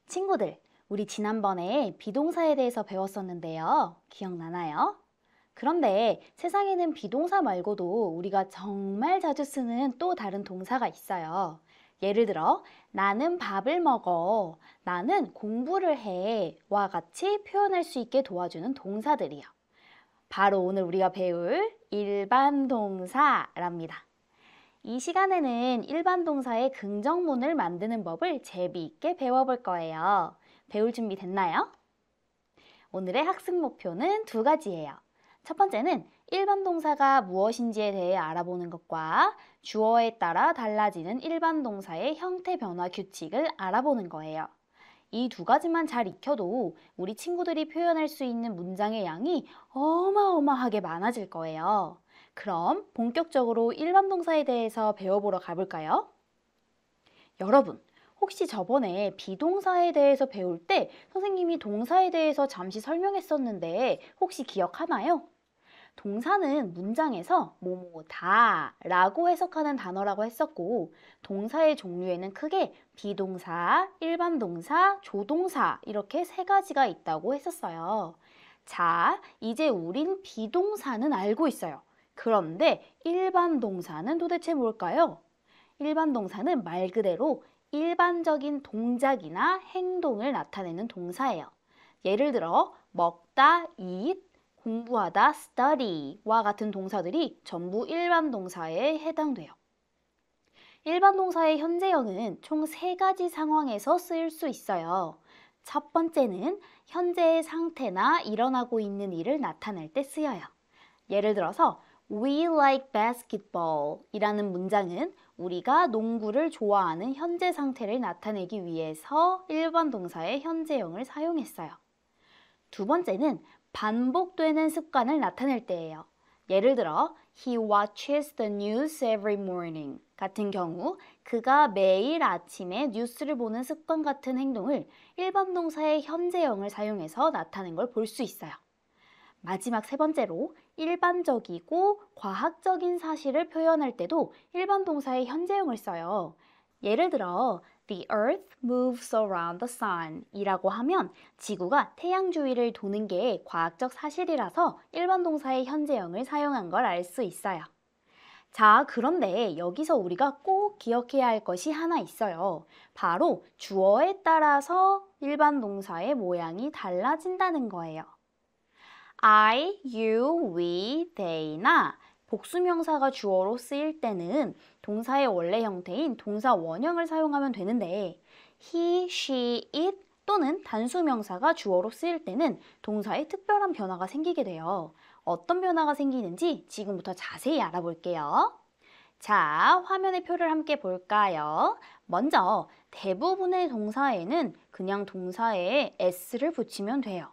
친구들, 우리 지난번에 비동사에 대해서 배웠었는데요. 기억나나요? 그런데 세상에는 비동사 말고도 우리가 정말 자주 쓰는 또 다른 동사가 있어요. 예를 들어, 나는 밥을 먹어, 나는 공부를 해, 와 같이 표현할 수 있게 도와주는 동사들이요. 바로 오늘 우리가 배울 일반 동사랍니다. 이 시간에는 일반 동사의 긍정문을 만드는 법을 재미있게 배워볼 거예요. 배울 준비 됐나요? 오늘의 학습 목표는 두 가지예요. 첫 번째는 일반 동사가 무엇인지에 대해 알아보는 것과 주어에 따라 달라지는 일반 동사의 형태 변화 규칙을 알아보는 거예요. 이 두 가지만 잘 익혀도 우리 친구들이 표현할 수 있는 문장의 양이 어마어마하게 많아질 거예요. 그럼 본격적으로 일반 동사에 대해서 배워보러 가볼까요? 여러분, 혹시 저번에 비동사에 대해서 배울 때 선생님이 동사에 대해서 잠시 설명했었는데 혹시 기억하나요? 동사는 문장에서 뭐뭐다 라고 해석하는 단어라고 했었고 동사의 종류에는 크게 비동사, 일반 동사, 조동사 이렇게 세 가지가 있다고 했었어요. 자, 이제 우린 비동사는 알고 있어요. 그런데 일반 동사는 도대체 뭘까요? 일반 동사는 말 그대로 일반적인 동작이나 행동을 나타내는 동사예요. 예를 들어 먹다, eat, 공부하다, study와 같은 동사들이 전부 일반 동사에 해당돼요. 일반 동사의 현재형은 총 세 가지 상황에서 쓰일 수 있어요. 첫 번째는 현재의 상태나 일어나고 있는 일을 나타낼 때 쓰여요. 예를 들어서 We like basketball 이라는 문장은 우리가 농구를 좋아하는 현재 상태를 나타내기 위해서 일반 동사의 현재형을 사용했어요. 두 번째는 반복되는 습관을 나타낼 때예요. 예를 들어 He watches the news every morning 같은 경우 그가 매일 아침에 뉴스를 보는 습관 같은 행동을 일반 동사의 현재형을 사용해서 나타낸 걸 볼 수 있어요. 마지막 세 번째로 일반적이고 과학적인 사실을 표현할 때도 일반 동사의 현재형을 써요. 예를 들어 The earth moves around the sun 이라고 하면 지구가 태양 주위를 도는 게 과학적 사실이라서 일반 동사의 현재형을 사용한 걸 알 수 있어요. 자, 그런데 여기서 우리가 꼭 기억해야 할 것이 하나 있어요. 바로 주어에 따라서 일반 동사의 모양이 달라진다는 거예요. I, you, we, they나 복수명사가 주어로 쓰일 때는 동사의 원래 형태인 동사 원형을 사용하면 되는데 he, she, it 또는 단수명사가 주어로 쓰일 때는 동사에 특별한 변화가 생기게 돼요. 어떤 변화가 생기는지 지금부터 자세히 알아볼게요. 자, 화면의 표를 함께 볼까요? 먼저 대부분의 동사에는 그냥 동사에 s를 붙이면 돼요.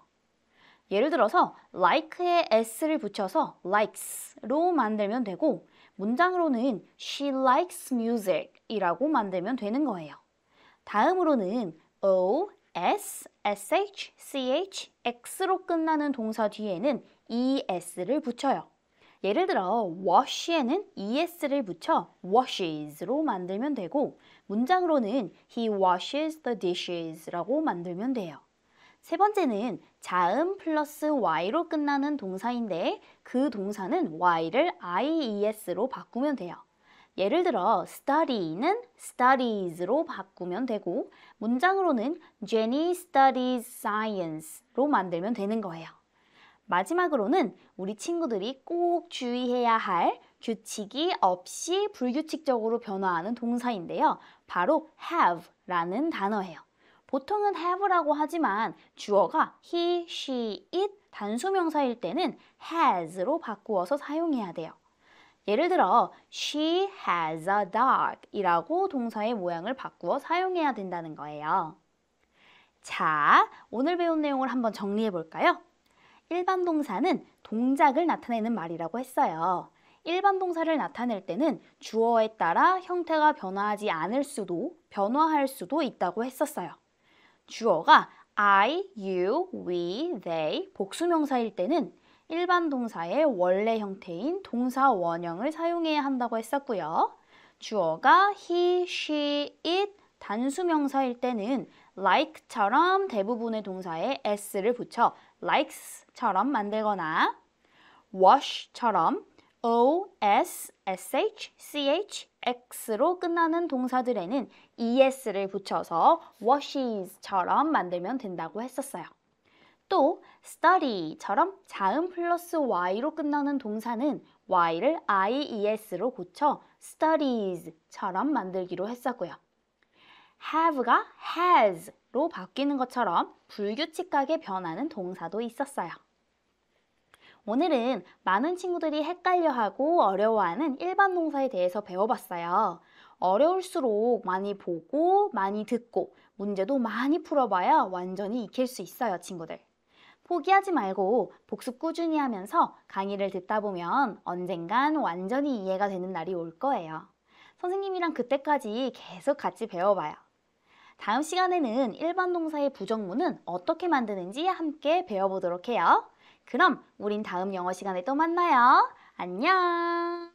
예를 들어서 like에 s를 붙여서 likes로 만들면 되고 문장으로는 she likes music 이라고 만들면 되는 거예요. 다음으로는 o, s, sh, ch, x로 끝나는 동사 뒤에는 es를 붙여요. 예를 들어 wash에는 es를 붙여 washes로 만들면 되고 문장으로는 he washes the dishes라고 만들면 돼요. 세 번째는 자음 플러스 y로 끝나는 동사인데 그 동사는 y를 ies로 바꾸면 돼요. 예를 들어 study는 studies로 바꾸면 되고 문장으로는 Jenny studies science로 만들면 되는 거예요. 마지막으로는 우리 친구들이 꼭 주의해야 할 규칙이 없이 불규칙적으로 변화하는 동사인데요. 바로 have라는 단어예요. 보통은 have라고 하지만 주어가 he, she, it 단수명사일 때는 has로 바꾸어서 사용해야 돼요. 예를 들어 she has a dog 이라고 동사의 모양을 바꾸어 사용해야 된다는 거예요. 자, 오늘 배운 내용을 한번 정리해 볼까요? 일반 동사는 동작을 나타내는 말이라고 했어요. 일반 동사를 나타낼 때는 주어에 따라 형태가 변화하지 않을 수도 변화할 수도 있다고 했었어요. 주어가 I, you, we, they 복수명사일 때는 일반 동사의 원래 형태인 동사 원형을 사용해야 한다고 했었고요. 주어가 he, she, it 단수명사일 때는 like처럼 대부분의 동사에 s를 붙여 likes처럼 만들거나 wash처럼 o-s-s-h-c-h-x로 끝나는 동사들에는 es를 붙여서 washes처럼 만들면 된다고 했었어요. 또 study처럼 자음 플러스 y로 끝나는 동사는 y를 ies로 고쳐 studies처럼 만들기로 했었고요. have가 has로 바뀌는 것처럼 불규칙하게 변하는 동사도 있었어요. 오늘은 많은 친구들이 헷갈려하고 어려워하는 일반 동사에 대해서 배워봤어요. 어려울수록 많이 보고 많이 듣고 문제도 많이 풀어봐야 완전히 익힐 수 있어요, 친구들. 포기하지 말고 복습 꾸준히 하면서 강의를 듣다 보면 언젠간 완전히 이해가 되는 날이 올 거예요. 선생님이랑 그때까지 계속 같이 배워봐요. 다음 시간에는 일반 동사의 부정문은 어떻게 만드는지 함께 배워보도록 해요. 그럼 우린 다음 영어 시간에 또 만나요. 안녕!